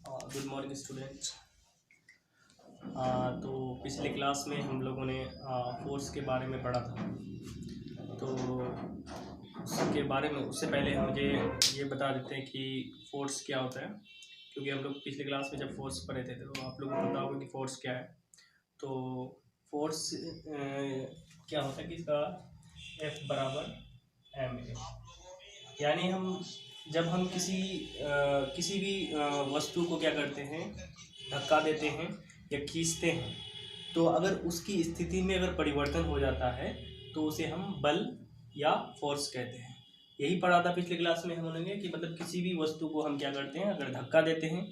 Good morning students. तो पिछले class में हम लोगों ने फोर्स के बारे में पढ़ा था। तो उसके बारे में उससे पहले मुझे ये बता देते हैं कि फोर्स क्या होता है, क्योंकि हम लोग पिछले क्लास में जब फोर्स पढ़े थे तो आप लोगों को पता होगा कि फोर्स क्या है। तो फोर्स क्या होता है कि इसका F बराबर ma, यानी जब हम किसी भी वस्तु को क्या करते हैं, धक्का देते हैं या खींचते हैं, तो अगर उसकी स्थिति में अगर परिवर्तन हो जाता है तो उसे हम बल या फोर्स कहते हैं। यही पढ़ा था पिछले क्लास में हम लोगों ने कि मतलब किसी भी वस्तु को हम क्या करते हैं, अगर धक्का देते हैं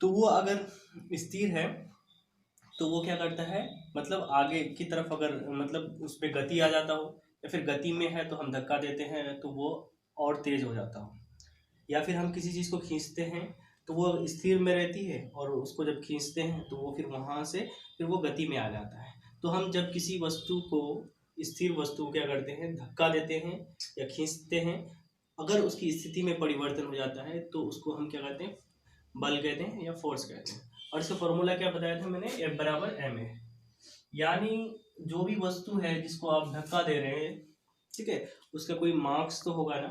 तो वो अगर स्थिर है तो वो क्या करता है, मतलब आगे की तरफ अगर मतलब उस पर गति आ जाता हो, या फिर गति में है तो हम धक्का देते हैं तो वो और तेज हो जाता हो, या फिर हम किसी चीज़ को खींचते हैं तो वो स्थिर में रहती है और उसको जब खींचते हैं तो वो फिर वहाँ से फिर वो गति में आ जाता है। तो हम जब किसी वस्तु को, स्थिर वस्तु को क्या करते हैं, धक्का देते हैं या खींचते हैं, अगर उसकी स्थिति में परिवर्तन हो जाता है तो उसको हम क्या कहते हैं, बल कहते हैं या फोर्स कहते हैं। और इसका फॉर्मूला क्या बताया था मैंने, F बराबर ma, यानी जो भी वस्तु है जिसको आप धक्का दे रहे हैं, ठीक है, उसका कोई मार्क्स तो होगा ना,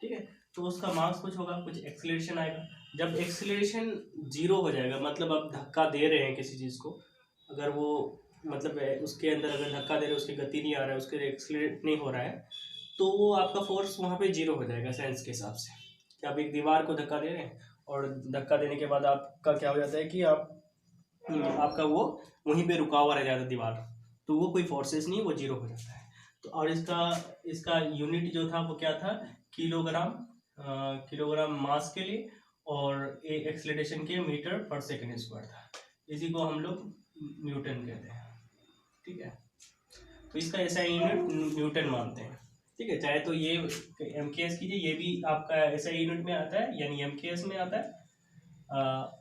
ठीक है, तो उसका मार्क्स कुछ होगा, कुछ एक्सीलरेशन आएगा। जब एक्सीलरेशन 0 हो जाएगा, मतलब आप धक्का दे रहे हैं किसी चीज़ को, अगर वो मतलब उसके अंदर अगर धक्का दे रहे हैं, उसकी गति नहीं आ रहा है, उसके एक्सीलरेट नहीं हो रहा है, तो वो आपका फोर्स वहाँ पे 0 हो जाएगा साइंस के हिसाब से। कि आप एक दीवार को धक्का दे रहे हैं और धक्का देने के बाद आपका क्या हो जाता है कि आपका वो वहीं पे रुका हुआ रह जाता है दीवार, तो वो कोई फोर्सेस नहीं, वो 0 हो जाता है। तो और इसका यूनिट जो था वो क्या था, किलोग्राम मास के लिए, और एक्सीलरेशन के मीटर पर सेकेंड स्क्वायर था। इसी को हम लोग न्यूटन कहते हैं, ठीक है। तो इसका ऐसा यूनिट न्यूटन मानते हैं, ठीक है। चाहे तो ये MKS कीजिए, ये भी आपका ऐसा यूनिट में आता है, यानी MKS में आता है,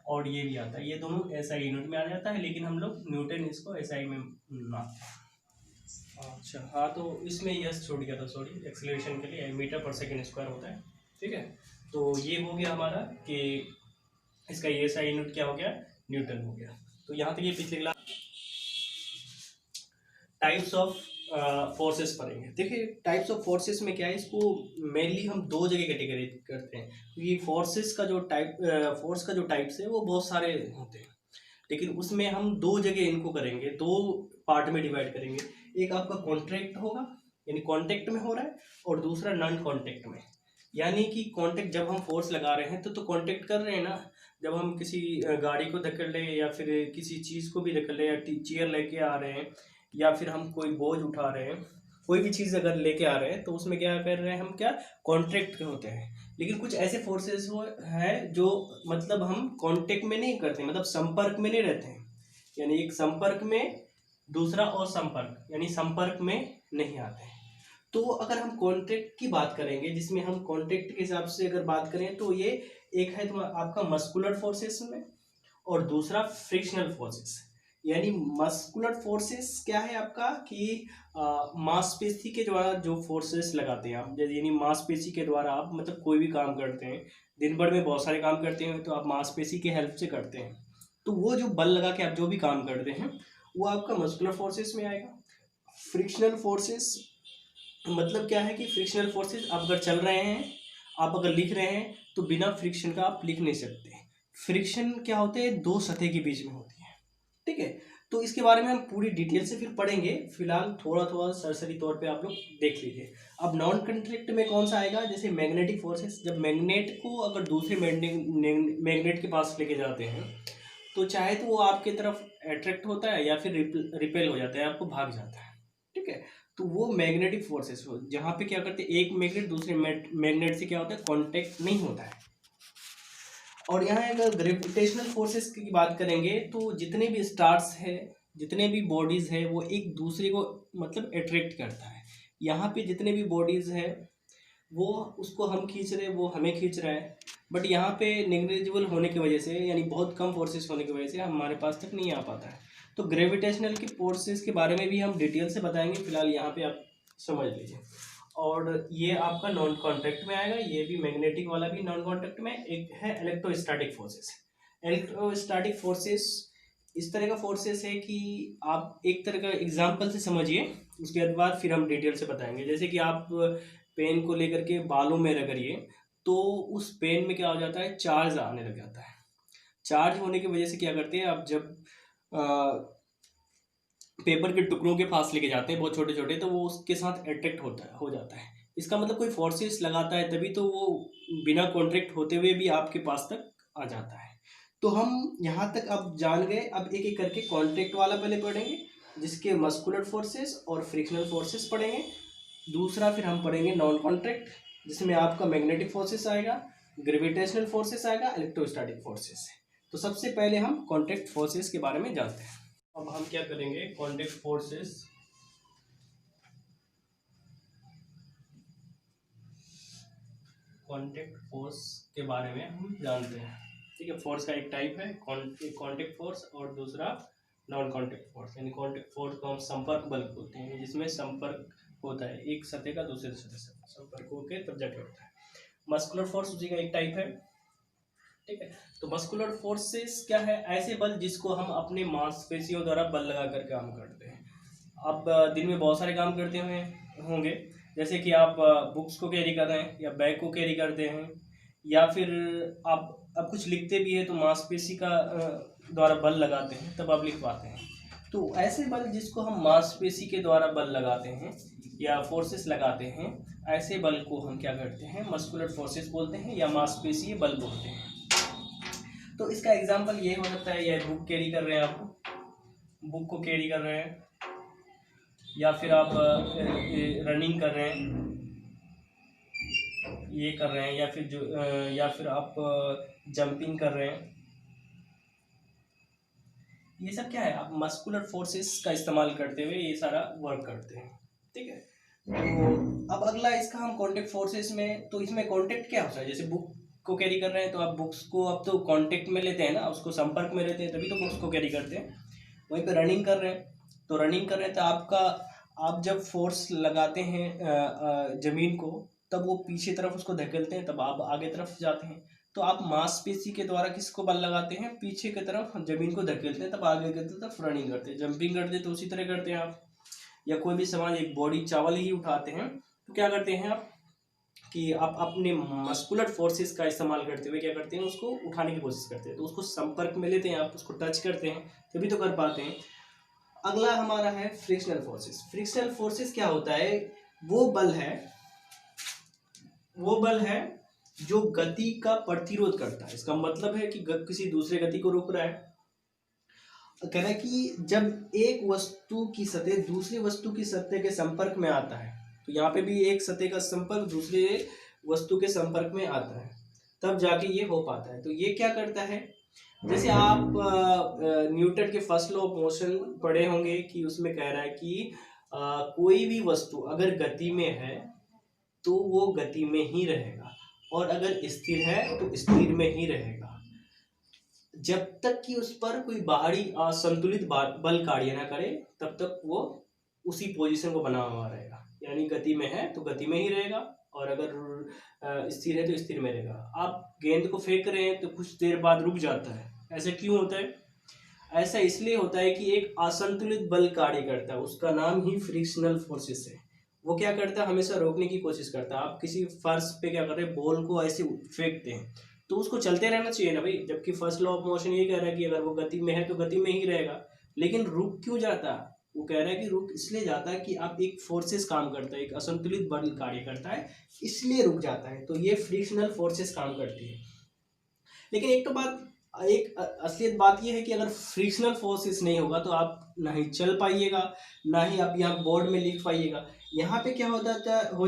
और ये भी आता है, ये दोनों SI यूनिट में आ जाता है, लेकिन हम लोग न्यूटन इसको SI में मानते हैं। अच्छा हाँ, तो इसमें यस छोड़ गया था, सॉरी, एक्सीलरेशन के लिए मीटर पर सेकेंड स्क्वायर होता है, ठीक है। तो ये हो गया हमारा कि इसका SI यूनिट क्या हो गया, न्यूटन हो गया। तो यहाँ तक ये पिछले क्लास टाइप्स ऑफ फोर्सेस पढ़ेंगे। देखिए टाइप्स ऑफ फोर्सेस में क्या है, इसको मेनली हम दो जगह कैटेगरी करते हैं, क्योंकि फोर्स का जो टाइप्स है वो बहुत सारे होते हैं, लेकिन उसमें हम दो जगह इनको करेंगे, दो पार्ट में डिवाइड करेंगे। एक आपका कॉन्ट्रैक्ट होगा, यानी कॉन्टैक्ट में हो रहा है, और दूसरा नॉन कॉन्टैक्ट में, यानी कि कॉन्टैक्ट जब हम फोर्स लगा रहे हैं तो कॉन्टैक्ट कर रहे हैं ना। जब हम किसी गाड़ी को धकेल रहे हैं या फिर किसी चीज़ को भी धकेल रहे हैं, या चेयर लेके आ रहे हैं, या फिर हम कोई बोझ उठा रहे हैं, कोई भी चीज़ अगर लेके आ रहे हैं, तो उसमें क्या कर रहे हैं हम, क्या कॉन्ट्रैक्ट के होते हैं। लेकिन कुछ ऐसे फोर्सेस हैं जो मतलब हम कांटेक्ट में नहीं करते, मतलब संपर्क में नहीं रहते हैं, यानी एक संपर्क में, दूसरा और संपर्क, यानी संपर्क में नहीं आते हैं। तो अगर हम कांटेक्ट की बात करेंगे, जिसमें हम कांटेक्ट के हिसाब से अगर बात करें, तो ये एक है तो आपका मस्कुलर फोर्सेस में, और दूसरा फ्रिक्शनल फोर्सेस। यानी मस्कुलर फोर्सेस क्या है आपका कि मांसपेशी के द्वारा जो फोर्सेस लगाते हैं आप, जैसे यानी मांसपेशी के द्वारा आप मतलब कोई भी काम करते हैं, दिन भर में बहुत सारे काम करते हैं, तो आप मांसपेशी की हेल्प से करते हैं, तो वो जो बल लगा के आप जो भी काम करते हैं वो आपका मस्कुलर फोर्सेस में आएगा। फ्रिक्शनल फोर्सेस मतलब क्या है कि फ्रिक्शनल फोर्सेस, आप अगर चल रहे हैं, आप अगर लिख रहे हैं, तो बिना फ्रिक्शन का आप लिख नहीं सकते। फ्रिक्शन क्या होते हैं, दो सतह के बीच में होती है, ठीक है। तो इसके बारे में हम पूरी डिटेल से फिर पढ़ेंगे, फिलहाल थोड़ा थोड़ा सरसरी तौर पे आप लोग देख लीजिए। अब नॉन कॉन्टैक्ट में कौन सा आएगा, जैसे मैग्नेटिक फोर्सेस, जब मैग्नेट को अगर दूसरे मैग्नेट के पास लेके जाते हैं, तो चाहे तो वो आपके तरफ अट्रैक्ट होता है या फिर रिपेल हो जाता है, आपको भाग जाता है, ठीक है। तो वो मैग्नेटिक फोर्सेस हो, जहाँ पे क्या करते हैं, एक मैग्नेट दूसरे मैग्नेट से क्या होता है, कांटेक्ट नहीं होता है। और यहाँ अगर ग्रेविटेशनल फोर्सेस की बात करेंगे, तो जितने भी स्टार्स है, जितने भी बॉडीज है, वो एक दूसरे को मतलब अट्रैक्ट करता है। यहाँ पे जितने भी बॉडीज है वो उसको हम खींच रहे हैं, वो हमें खींच रहा है, बट यहाँ पे नेग्लिजिबल होने की वजह से, यानी बहुत कम फोर्सेस होने की वजह से हमारे पास तक नहीं आ पाता है। तो ग्रेविटेशनल की फोर्सेस के बारे में भी हम डिटेल से बताएंगे, फिलहाल यहाँ पे आप समझ लीजिए। और ये आपका नॉन कॉन्टैक्ट में आएगा, ये भी मैग्नेटिक वाला भी नॉन कॉन्टैक्ट में। एक है इलेक्ट्रोस्टैटिक फोर्सेस। इलेक्ट्रोस्टैटिक फोर्सेस इस तरह का फोर्सेस है कि आप एक तरह का एग्जांपल से समझिए, उसके बाद फिर हम डिटेल से बताएंगे। जैसे कि आप पेन को लेकर के बालों में रगड़िए, तो उस पेन में क्या हो जाता है, चार्ज आने लग जाता है। चार्ज होने की वजह से क्या करते हैं, आप जब पेपर के टुकड़ों के पास लेके जाते हैं बहुत छोटे छोटे, तो वो उसके साथ अट्रैक्ट हो जाता है। इसका मतलब कोई फोर्सेस लगाता है तभी तो वो बिना कॉन्ट्रैक्ट होते हुए भी आपके पास तक आ जाता है। तो हम यहाँ तक अब जान गए। अब एक एक करके कॉन्ट्रैक्ट वाला पहले पढ़ेंगे, जिसके मस्कुलर फोर्सेस और फ्रिक्शनल फोर्सेस पढ़ेंगे। दूसरा फिर हम पढ़ेंगे नॉन कॉन्ट्रैक्ट, जिसमें आपका मैग्नेटिक फोर्सेस आएगा, ग्रेविटेशनल फोर्सेस आएगा, इलेक्ट्रोस्टैटिक फोर्सेस। तो सबसे पहले हम कॉन्ट्रैक्ट फोर्सेस के बारे में जानते हैं। अब हम क्या करेंगे, कॉन्टैक्ट फोर्सेस। कॉन्टैक्ट फोर्स के बारे में हम जानते हैं, ठीक है। फोर्स का एक टाइप है कॉन्टैक्ट फोर्स और दूसरा नॉन कॉन्टैक्ट फोर्स। यानी कॉन्टैक्ट फोर्स को हम संपर्क बल बोलते हैं, जिसमें संपर्क होता है एक सतह का दूसरे सतह से, संपर्क होकर तब जाके होता है। मस्कुलर फोर्स उसी का एक टाइप है, ठीक है। तो मस्कुलर फोर्सेस क्या है, ऐसे बल जिसको हम अपने मांसपेशियों द्वारा बल लगा कर काम करते हैं। आप दिन में बहुत सारे काम करते हुए होंगे, जैसे कि आप बुक्स को कैरी कर रहे हैं या बैग को कैरी करते हैं, या फिर आप अब कुछ लिखते भी हैं तो मांसपेशी का द्वारा बल लगाते हैं तब आप लिख पाते हैं। तो ऐसे बल जिसको हम मांसपेशी के द्वारा बल लगाते हैं या फोर्सेस लगाते हैं, ऐसे बल को हम क्या करते हैं, मस्कुलर फोर्सेस बोलते हैं या मांसपेशीय बल बोलते हैं। तो इसका एग्जांपल ये हो सकता है, यह बुक कैरी कर रहे हैं, आप बुक को कैरी कर रहे हैं, या फिर आप रनिंग कर रहे हैं, ये कर रहे हैं, या फिर आप जंपिंग कर रहे हैं। ये सब क्या है, आप मस्कुलर फोर्सेस का इस्तेमाल करते हुए ये सारा वर्क करते हैं, ठीक है। तो अब अगला इसका हम कॉन्टैक्ट फोर्सेस में, तो इसमें कॉन्टैक्ट क्या होता है, जैसे बुक को कैरी कर रहे हैं तो आप बुक्स को अब तो कांटेक्ट में लेते हैं ना, उसको संपर्क में लेते हैं तभी तो बुक्स को कैरी करते हैं। वहीं पे रनिंग कर रहे हैं, तो रनिंग कर रहे हैं तो आप जब फोर्स लगाते हैं जमीन को, तब वो पीछे तरफ उसको धकेलते हैं, तब आप आगे तरफ जाते हैं। तो आप मांसपेशी के द्वारा किसको बल लगाते हैं, पीछे की तरफ जमीन को धकेलते हैं, तब आगे की तरफ रनिंग करते हैं। जंपिंग करते हैं तो उसी तरह करते हैं आप, या कोई भी सामान, एक बॉडी चावल ही उठाते हैं तो क्या करते हैं आप कि आप अपने मस्कुलर फोर्सेस का इस्तेमाल करते हुए क्या करते हैं, उसको उठाने की कोशिश करते हैं, तो उसको संपर्क में लेते हैं, आप उसको टच करते हैं तभी तो कर पाते हैं। अगला हमारा है फ्रिक्शनल फोर्सेस। फ्रिक्शनल फोर्सेस क्या होता है, वो बल है जो गति का प्रतिरोध करता है। इसका मतलब है कि किसी दूसरे गति को रोक रहा है। कह रहा है कि जब एक वस्तु की सतह दूसरी वस्तु की सतह के संपर्क में आता है, तो यहाँ पे भी एक सतह का संपर्क दूसरे वस्तु के संपर्क में आता है, तब जाके ये हो पाता है। तो ये क्या करता है, जैसे आप न्यूटन के फर्स्ट लॉ ऑफ मोशन पढ़े होंगे कि उसमें कह रहा है कि कोई भी वस्तु अगर गति में है तो वो गति में ही रहेगा, और अगर स्थिर है तो स्थिर में ही रहेगा, जब तक कि उस पर कोई बाहरी असंतुलित बल कार्य ना करे, तब तक वो उसी पोजीशन को बना हुआ रहेगा। यानी गति में है तो गति में ही रहेगा, और अगर स्थिर है तो स्थिर में रहेगा। आप गेंद को फेंक रहे हैं तो कुछ देर बाद रुक जाता है, ऐसा क्यों होता है? ऐसा इसलिए होता है कि एक असंतुलित बल कार्य करता है, उसका नाम ही फ्रिक्शनल फोर्सेस है। वो क्या करता है, हमेशा रोकने की कोशिश करता है। आप किसी फर्श पे क्या कर रहे हैं, बॉल को ऐसे फेंकते हैं तो उसको चलते रहना चाहिए ना भाई, जबकि फर्स्ट लॉ ऑफ मोशन ये कह रहा है कि अगर वो गति में है तो गति में ही रहेगा। लेकिन रुक क्यों जाता है? वो कह रहा है कि रुक इसलिए जाता है कि आप एक फोर्सेस काम करता है, एक असंतुलित बल कार्य करता है, इसलिए रुक जाता है। तो ये फ्रिक्शनल फोर्सेस काम करती है। लेकिन एक असलियत बात यह है कि अगर फ्रिक्शनल फोर्सेस नहीं होगा तो आप ना ही चल पाइएगा, ना ही आप यहाँ बोर्ड में लिख पाइएगा। यहाँ पे क्या हो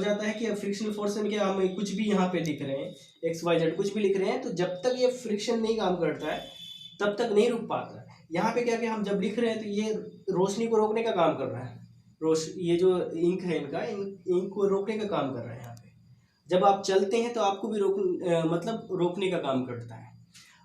जाता है कि फ्रिक्शनल फोर्स में क्या, हम कुछ भी यहाँ पे लिख रहे हैं, XYZ कुछ भी लिख रहे हैं, तो जब तक ये फ्रिक्शन नहीं काम करता है तब तक नहीं रुक पाता है। यहाँ पे क्या हम जब लिख रहे हैं तो ये रोशनी को रोकने का काम कर रहा है, ये जो इंक है इनका इंक को रोकने का काम कर रहा है। यहाँ पे जब आप चलते हैं तो आपको भी रोकने का काम करता है।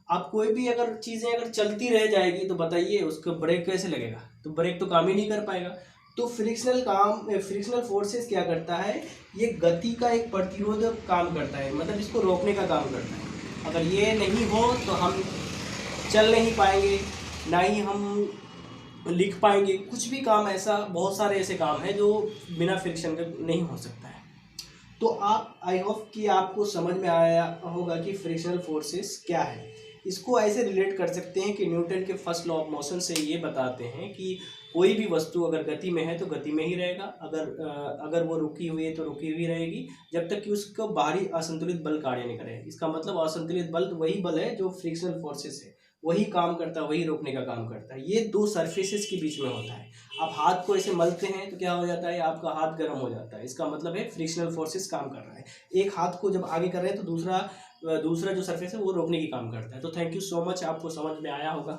आप कोई भी अगर चीज़ें अगर चलती रह जाएगी तो बताइए उसको ब्रेक कैसे लगेगा? तो ब्रेक तो काम ही नहीं कर पाएगा। तो फ्रिक्शनल फोर्सेस क्या करता है, ये गति का एक प्रतिरोधक काम करता है, मतलब इसको रोकने का काम करता है। अगर ये नहीं हो तो हम चल नहीं पाएंगे, ना ही हम लिख पाएंगे, कुछ भी काम ऐसा, बहुत सारे ऐसे काम हैं जो बिना फ्रिक्शन के नहीं हो सकता है। तो आप, आई होप कि आपको समझ में आया होगा कि फ्रिक्शनल फोर्सेस क्या है। इसको ऐसे रिलेट कर सकते हैं कि न्यूटन के फर्स्ट लॉ ऑफ मोशन से ये बताते हैं कि कोई भी वस्तु अगर गति में है तो गति में ही रहेगा, अगर वो रुकी हुई है तो रुकी हुई रहेगी, जब तक कि उसको बाहरी असंतुलित बल कार्य नहीं करे। इसका मतलब असंतुलित बल वही बल है जो फ्रिक्शनल फोर्सेस है, वही काम करता है, वही रोकने का काम करता है। ये दो सरफेसेस के बीच में होता है। आप हाथ को ऐसे मलते हैं तो क्या हो जाता है, आपका हाथ गर्म हो जाता है, इसका मतलब है फ्रिक्शनल फोर्सेस काम कर रहा है। एक हाथ को जब आगे कर रहे हैं तो दूसरा जो सरफेस है वो रोकने की काम करता है। तो थैंक यू सो मच, आपको समझ में आया होगा।